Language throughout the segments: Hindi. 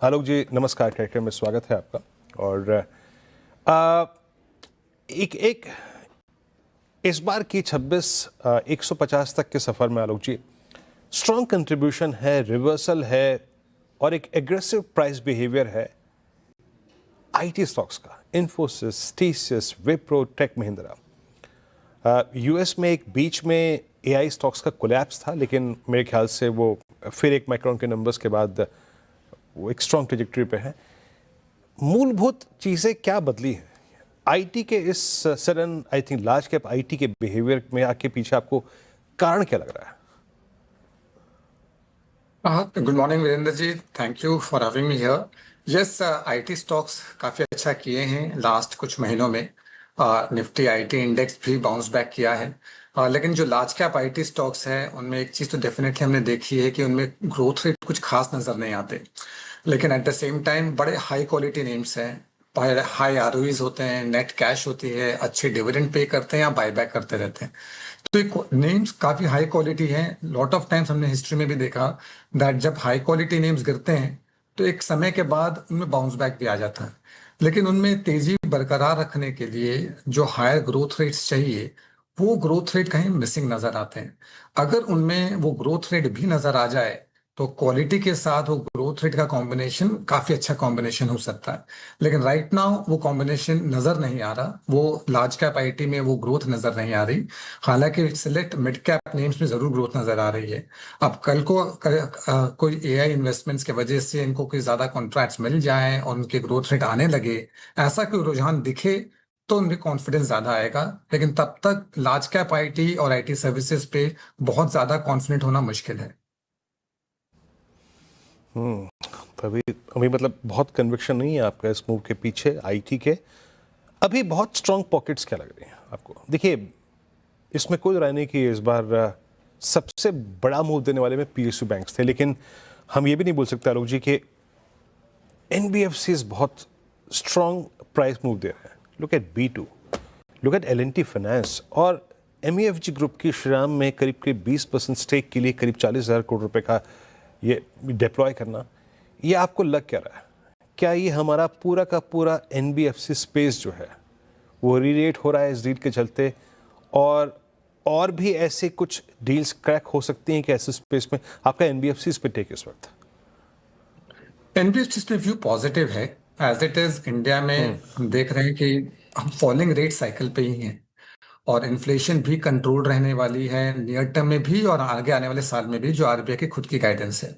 आलोक जी नमस्कार, कार्यक्रम में स्वागत है आपका। और आ, एक इस बार की 150 तक के सफ़र में आलोक जी स्ट्रॉन्ग कंट्रीब्यूशन है, रिवर्सल है और एक एग्रेसिव प्राइस बिहेवियर है आईटी स्टॉक्स का। इन्फोसिस, टीसीएस, विप्रो, टेक महिंद्रा। यूएस में एक बीच में एआई स्टॉक्स का कोलैप्स था, लेकिन मेरे ख्याल से वो फिर एक माइक्रोन के नंबर्स के बाद वो एक स्ट्रॉन्ग ट्रेजेक्टरी पे है। मूलभूत चीज़ें क्या बदली हैं आईटी के इस sudden, I think large cap IT के बिहेवियर में आके पीछे? आपको कारण क्या लग रहा है? Good morning Virendra ji, thank you for having me here. Yes, IT stocks काफ़ी अच्छा किए हैं लास्ट कुछ महीनों में। निफ्टी आईटी इंडेक्स भी बाउंस बैक किया है। लेकिन जो लार्ज कैप आईटी स्टॉक्स हैं उनमें एक चीज़ तो डेफिनेटली हमने देखी है कि उनमें ग्रोथ रेट कुछ खास नज़र नहीं आते। लेकिन एट द सेम टाइम बड़े हाई क्वालिटी नेम्स हैं, हाई आरओईज होते हैं, नेट कैश होती है, अच्छे डिविडेंड पे करते हैं या बायबैक करते रहते हैं। तो एक नेम्स काफी हाई क्वालिटी हैं। लॉट ऑफ टाइम्स हमने हिस्ट्री में भी देखा दैट जब हाई क्वालिटी नेम्स गिरते हैं तो एक समय के बाद उनमें बाउंस बैक भी आ जाता है। लेकिन उनमें तेजी बरकरार रखने के लिए जो हायर ग्रोथ रेट्स चाहिए वो ग्रोथ रेट कहीं मिसिंग नजर आते हैं। अगर उनमें वो ग्रोथ रेट भी नजर आ जाए तो क्वालिटी के साथ वो ग्रोथ रेट का कॉम्बिनेशन काफी अच्छा कॉम्बिनेशन हो सकता है। लेकिन राइट नाउ वो कॉम्बिनेशन नजर नहीं आ रहा, वो लार्ज कैप आईटी में वो ग्रोथ नजर नहीं आ रही। हालांकि सिलेक्ट मिड कैप नेम्स में जरूर ग्रोथ नजर आ रही है। अब कल को कोई एआई इन्वेस्टमेंट्स की वजह से इनको कोई ज्यादा कॉन्ट्रैक्ट्स मिल जाए और उनके ग्रोथ रेट आने लगे, ऐसा कोई रुझान दिखे तो उनमें कॉन्फिडेंस ज्यादा आएगा। लेकिन तब तक लार्ज कैप आईटी और आईटी सर्विसेज पे बहुत ज्यादा कॉन्फिडेंट होना मुश्किल है। तभी अभी मतलब बहुत कन्विक्शन नहीं है आपका इस मूव के पीछे आईटी के। अभी बहुत स्ट्रॉन्ग पॉकेट्स क्या लग रही हैं आपको? देखिए, इसमें कोई राय नहीं कि इस बार सबसे बड़ा मूव देने वाले में पीएसयू बैंक्स थे, लेकिन हम ये भी नहीं बोल सकते आलोक जी कि एनबीएफसीज बहुत स्ट्रॉन्ग प्राइस मूव दे रहे हैं। Look at B2, look at L&T finance और एमईएफजी ग्रुप की श्रीराम में करीब करीब 20% स्टेक के लिए करीब 40,000 करोड़ रुपए का ये डिप्लॉय करना। ये आपको लग क्या रहा है? क्या ये हमारा पूरा का पूरा एनबीएफसी स्पेस जो है वो रीरेट हो रहा है इस डील के चलते, और भी ऐसे कुछ डील्स क्रैक हो सकती हैं कि ऐसे स्पेस में? आपका एनबीएफसी पे टेक इस वक्त? एनबीएफसी पे व्यू पॉजिटिव है। एज इट इज इंडिया में हम देख रहे हैं कि हम फॉलिंग रेट साइकिल पे ही हैं और इन्फ्लेशन भी कंट्रोल रहने वाली है नियर टर्म में भी और आगे आने वाले साल में भी, जो आरबीआई की खुद की गाइडेंस है।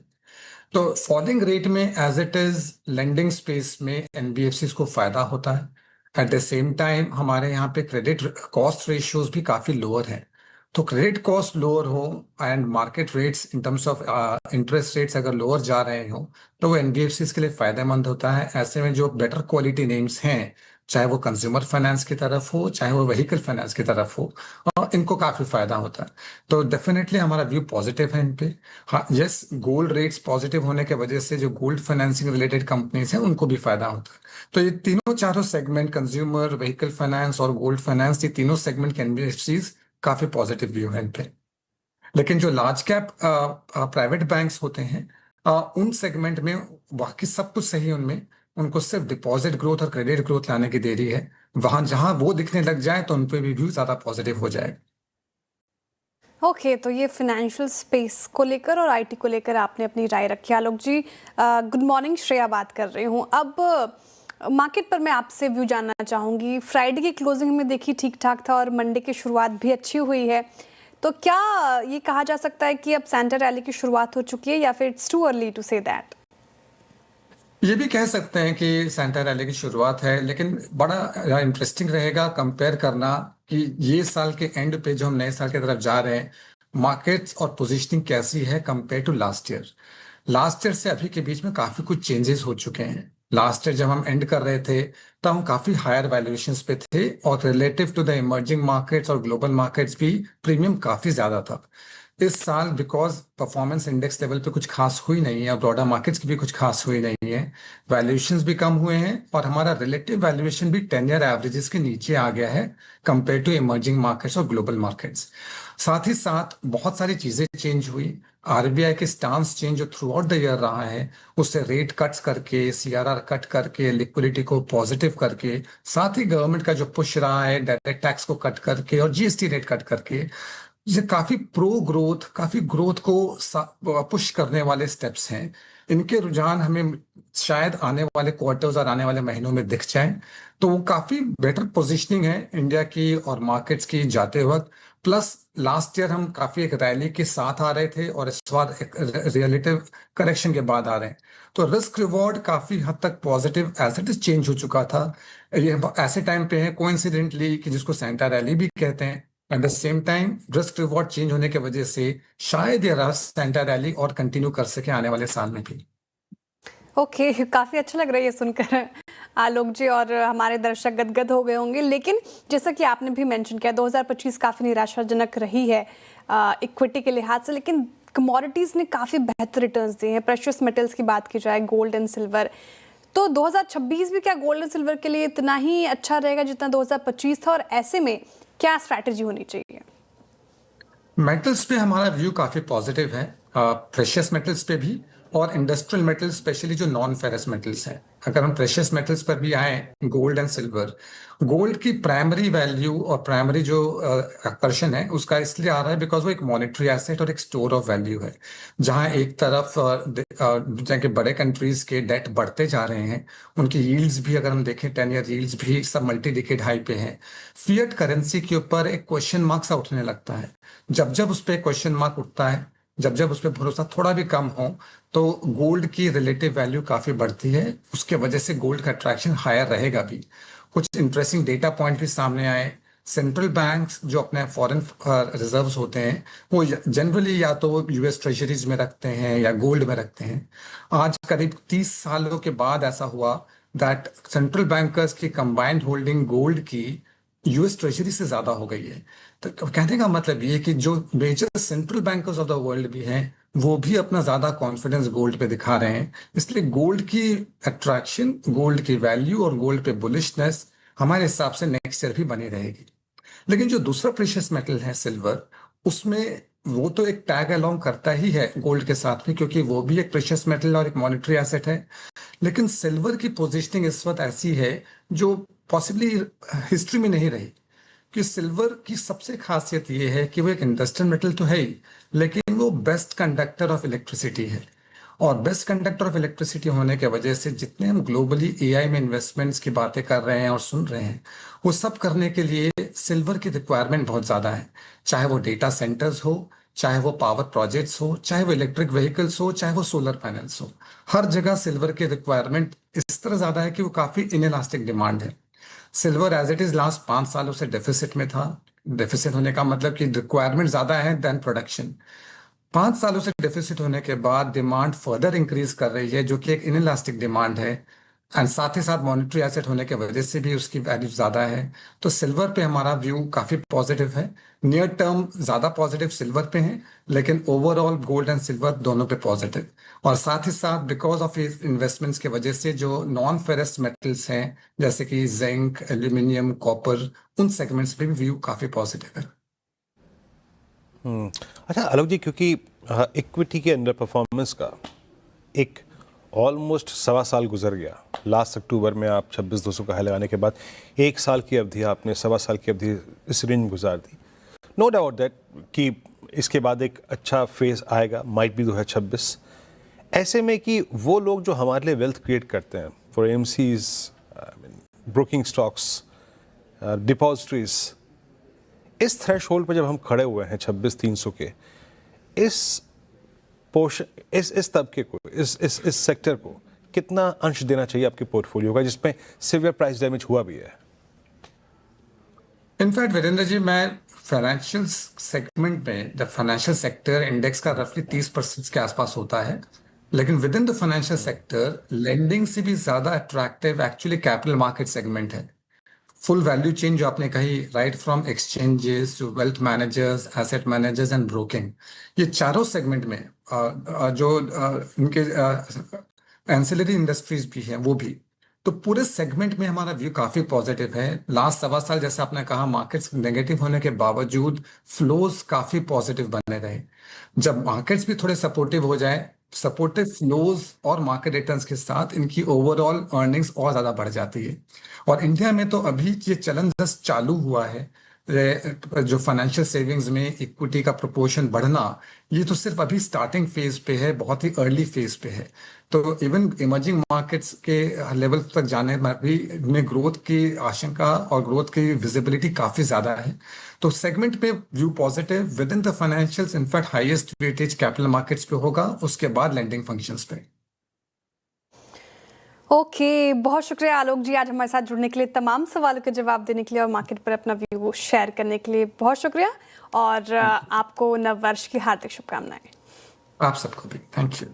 तो फॉलिंग रेट में as it is lending space में एनबीएफसी को फायदा होता है। एट द सेम टाइम हमारे यहाँ पे क्रेडिट कॉस्ट रेशियोज भी काफी लोअर हैं। तो क्रेडिट कॉस्ट लोअर हो and market rates in terms of interest rates अगर लोअर जा रहे हो तो वो एनबीएफसी के लिए फायदेमंद होता है। ऐसे में जो बेटर क्वालिटी नेम्स हैं, चाहे वो कंज्यूमर फाइनेंस की तरफ हो चाहे वो व्हीकल फाइनेंस की तरफ हो, इनको काफी फायदा होता है। तो डेफिनेटली हमारा व्यू पॉजिटिव है इन पे। हाँ, यस, गोल्ड रेट्स पॉजिटिव होने की वजह से जो गोल्ड फाइनेंसिंग रिलेटेड कंपनीज हैं उनको भी फायदा होता है। तो ये तीनों चारों सेगमेंट, कंज्यूमर, व्हीकल फाइनेंस और गोल्ड फाइनेंस, ये तीनों सेगमेंट के एनबीएफसीज काफी पॉजिटिव व्यू है इन पे। लेकिन जो लार्ज कैप प्राइवेट बैंक्स होते हैं, उन सेगमेंट में बाकी सब कुछ सही है उनमें, उनको सिर्फ डिपॉजिट ग्रोथ और क्रेडिट ग्रोथ लाने की देरी है। वहां जहां वो दिखने लग जाए तो उन पे भी व्यू ज्यादा पॉजिटिव हो जाएगा। ओके, तो ये फिनेंशियल स्पेस को लेकर और आईटी को लेकर आपने अपनी राय रखी। आलोक जी, गुड मॉर्निंग, श्रेया बात कर रही हूँ। अब मार्केट पर मैं आपसे व्यू जानना चाहूँगी। फ्राइडे की क्लोजिंग में देखी ठीक ठाक था और मंडे की शुरुआत भी अच्छी हुई है, तो क्या ये कहा जा सकता है कि अब सेंटर रैली की शुरुआत हो चुकी है या फिर it's too early to say that? ये भी कह सकते हैं कि सेंटर रैली की शुरुआत है, लेकिन बड़ा इंटरेस्टिंग रहेगा कंपेयर करना कि ये साल के एंड पे जो हम नए साल की तरफ जा रहे हैं, मार्केट्स और पोजीशनिंग कैसी है compare to last year. Last year से अभी के बीच में काफी कुछ चेंजेस हो चुके हैं। लास्ट ईयर जब हम एंड कर रहे थे तब हम काफी हायर वैल्यूएशंस पे थे और relative to the emerging markets और ग्लोबल मार्केट्स भी प्रीमियम काफी ज्यादा था। इस साल बिकॉज परफॉर्मेंस इंडेक्स लेवल पे कुछ खास हुई नहीं है और ब्रॉडर मार्केट्स की भी कुछ खास हुई नहीं है, वैल्यूएशंस भी कम हुए हैं और हमारा रिलेटिव वैल्यूएशन भी 10 ईयर एवरेजेस के नीचे आ गया है कंपेयर टू इमर्जिंग मार्केट्स और ग्लोबल मार्केट्स। साथ ही साथ बहुत सारी चीजें चेंज हुई। आरबीआई के स्टांस चेंज जो थ्रू आउट द ईयर रहा है, उससे रेट कट्स करके, सीआरआर कट करके, लिक्विडिटी को पॉजिटिव करके, साथ ही गवर्नमेंट का जो पुश रहा है डायरेक्ट टैक्स को कट करके और जीएसटी रेट कट करके, ये काफी प्रो ग्रोथ, काफी ग्रोथ को पुश करने वाले स्टेप्स हैं। इनके रुझान हमें शायद आने वाले क्वार्टर्स और आने वाले महीनों में दिख जाएं, तो वो काफी बेटर पोजीशनिंग है इंडिया की और मार्केट्स की जाते वक्त। प्लस लास्ट ईयर हम काफी एक रैली के साथ आ रहे थे और इस बार एक रिलेटिव करेक्शन के बाद आ रहे हैं, तो रिस्क रिवॉर्ड काफी हद तक positive as it is change हो चुका था। ये ऐसे टाइम पे है कोइंसिडेंटली कि जिसको सेंटा रैली भी कहते हैं, at the same time risk reward change होने की वजह से शायद ये रस सेंटा रैली और कंटिन्यू कर सके आने वाले साल में भी। ओके, काफ़ी अच्छा लग रहा है ये सुनकर आलोक जी, और हमारे दर्शक गदगद हो गए होंगे। लेकिन जैसा कि आपने भी मेंशन किया, 2025 काफ़ी निराशाजनक रही है इक्विटी के लिहाज से, लेकिन कमोडिटीज़ ने काफ़ी बेहतर रिटर्न्स दिए हैं। प्रेशियस मेटल्स की बात की जाए, गोल्ड एंड सिल्वर, तो 2026 भी क्या गोल्ड एंड सिल्वर के लिए इतना ही अच्छा रहेगा जितना 2025 था, और ऐसे में क्या स्ट्रैटेजी होनी चाहिए? मेटल्स पे हमारा व्यू काफी पॉजिटिव है, प्रेशियस मेटल्स पे भी और इंडस्ट्रियल मेटल्स, स्पेशली जो नॉन फेरस मेटल्स हैं। अगर हम प्रेशियस मेटल्स पर भी आए, गोल्ड एंड सिल्वर, गोल्ड की प्राइमरी वैल्यू और प्राइमरी जो आकर्षण है उसका इसलिए आ रहा है बिकॉज वो एक मॉनेटरी एसेट और एक स्टोर ऑफ वैल्यू है। जहां एक तरफ दुनिया के बड़े कंट्रीज के डेट बढ़ते जा रहे हैं, उनकी यील्ड्स भी अगर हम देखें 10 ईयर यील्ड्स भी सब मल्टी डिकेड हाई पे हैं। फिएट करेंसी के ऊपर एक क्वेश्चन मार्क सा उठने लगता है। जब जब उस पर क्वेश्चन मार्क उठता है, जब जब उस पर भरोसा थोड़ा भी कम हो, तो गोल्ड की रिलेटिव वैल्यू काफी बढ़ती है। उसके वजह से गोल्ड का अट्रैक्शन हायर रहेगा भी। कुछ इंटरेस्टिंग डेटा पॉइंट भी सामने आए। सेंट्रल बैंक्स जो अपने फॉरेन रिजर्व्स होते हैं, वो जनरली या तो यूएस ट्रेजरीज में रखते हैं या गोल्ड में रखते हैं। आज करीब 30 सालों के बाद ऐसा हुआ दैट सेंट्रल बैंकर्स की कंबाइंड होल्डिंग गोल्ड की यूएस ट्रेजरी से ज्यादा हो गई है। तो कहने का मतलब ये है कि जो major central bankers of the world भी हैं, वो भी अपना ज्यादा कॉन्फिडेंस गोल्ड पे दिखा रहे हैं। इसलिए गोल्ड की अट्रैक्शन, गोल्ड की वैल्यू और गोल्ड पे बुलिशनेस हमारे हिसाब से नेक्स्ट ईयर भी बनी रहेगी। लेकिन जो दूसरा प्रेशियस मेटल है सिल्वर, उसमें वो तो एक टैग अलोंग करता ही है गोल्ड के साथ में, क्योंकि वो भी एक प्रेशियस मेटल और एक मॉनेटरी एसेट है। लेकिन सिल्वर की पोजीशनिंग इस वक्त ऐसी है जो पॉसिबली हिस्ट्री में नहीं रही, कि सिल्वर की सबसे खासियत ये है कि वो एक इंडस्ट्रियल मेटल तो है ही, लेकिन वो बेस्ट कंडक्टर ऑफ इलेक्ट्रिसिटी है। और बेस्ट कंडक्टर ऑफ इलेक्ट्रिसिटी होने की वजह से जितने हम ग्लोबली एआई में इन्वेस्टमेंट्स की बातें कर रहे हैं और सुन रहे हैं, वो सब करने के लिए सिल्वर की रिक्वायरमेंट बहुत ज़्यादा है। चाहे वो डेटा सेंटर्स हो, चाहे वो पावर प्रोजेक्ट्स हो, चाहे वो इलेक्ट्रिक व्हीकल्स हो, चाहे वो सोलर पैनल्स हो, हर जगह सिल्वर की रिक्वायरमेंट इस तरह ज़्यादा है कि वो काफ़ी इनइलास्टिक डिमांड है। Silver as it is last 5 सालों से डेफिसिट में था। डेफिसिट होने का मतलब कि रिक्वायरमेंट ज्यादा है देन प्रोडक्शन। 5 सालों से डेफिसिट होने के बाद डिमांड फर्दर इंक्रीज कर रही है, जो कि एक इनइलास्टिक डिमांड है। एंड साथ ही साथ मॉनेटरी एसेट होने की वजह से भी उसकी वैल्यू ज्यादा है। तो सिल्वर पे हमारा व्यू काफी पॉजिटिव है। नियर टर्म ज्यादा पॉजिटिव सिल्वर पे है, लेकिन ओवरऑल गोल्ड एंड सिल्वर दोनों पे पॉजिटिव। और साथ ही साथ बिकॉज ऑफ इन्वेस्टमेंट्स की वजह से जो नॉन फेरस मेटल्स हैं, जैसे कि जिंक, एल्यूमिनियम, कॉपर, उन सेगमेंट्स पे भी व्यू काफी पॉजिटिव है। अच्छा आलोक जी, क्योंकि इक्विटी के अंडर परफॉर्मेंस का एक ऑलमोस्ट 1.25 साल गुजर गया। लास्ट अक्टूबर में आप 26,200 का हाई लगाने के बाद 1 साल की अवधि, आपने 1.25 साल की अवधि इस रेंज गुजार दी। नो डाउट दैट कि इसके बाद एक अच्छा फेज आएगा, माइट भी 2026। ऐसे में कि वो लोग जो हमारे लिए वेल्थ क्रिएट करते हैं, for MCs, broking stocks, depositories, इस थ्रेशहोल्ड पर जब हम खड़े हुए हैं 26,300 के, इस पोर्शन, इस तबके को, इस सेक्टर को कितना अंश देना चाहिए आपके पोर्टफोलियो का, जिसमें सिवियर प्राइस डैमेज हुआ भी है? इनफैक्ट वीरेंद्र जी, मैं फाइनेंशियल सेगमेंट में, द फाइनेंशियल सेक्टर इंडेक्स का रफली 30% के आसपास होता है। लेकिन within the financial sector lending से भी ज्यादा attractive actually capital market segment है। फुल वैल्यू चेन जो आपने कही, right from exchanges to wealth managers, asset managers and broking, ये चारों सेगमेंट में जो इनके एंसिलरी इंडस्ट्रीज भी हैं वो भी, तो पूरे सेगमेंट में हमारा व्यू काफी पॉजिटिव है। लास्ट सवा साल जैसे आपने कहा मार्केट्स नेगेटिव होने के बावजूद फ्लोज काफी पॉजिटिव बने रहे। जब मार्केट्स भी थोड़े सपोर्टिव हो जाए, सपोर्टिव फ्लोज और मार्केट रिटर्न्स के साथ इनकी ओवरऑल अर्निंग्स और ज्यादा बढ़ जाती है। और इंडिया में तो अभी ये चलन जस्ट चालू हुआ है। जो फाइनेंशियल सेविंग्स में इक्विटी का प्रोपोर्शन बढ़ना, ये तो सिर्फ अभी स्टार्टिंग फेज पे है, बहुत ही अर्ली फेज पे है। तो इवन इमर्जिंग मार्केट्स के लेवल तक जाने में भी में ग्रोथ की आशंका और ग्रोथ की विजिबिलिटी काफी ज्यादा है। तो सेगमेंट पे view positive. With in the financials in fact highest weightage capital markets पे होगा, उसके बाद लेंडिंग फंक्शंस पे। ओके, बहुत शुक्रिया आलोक जी आज हमारे साथ जुड़ने के लिए, तमाम सवालों के जवाब देने के लिए और मार्केट पर अपना व्यू शेयर करने के लिए बहुत शुक्रिया। और आपको नव वर्ष की हार्दिक शुभकामनाएं। आप सबको भी थैंक यू।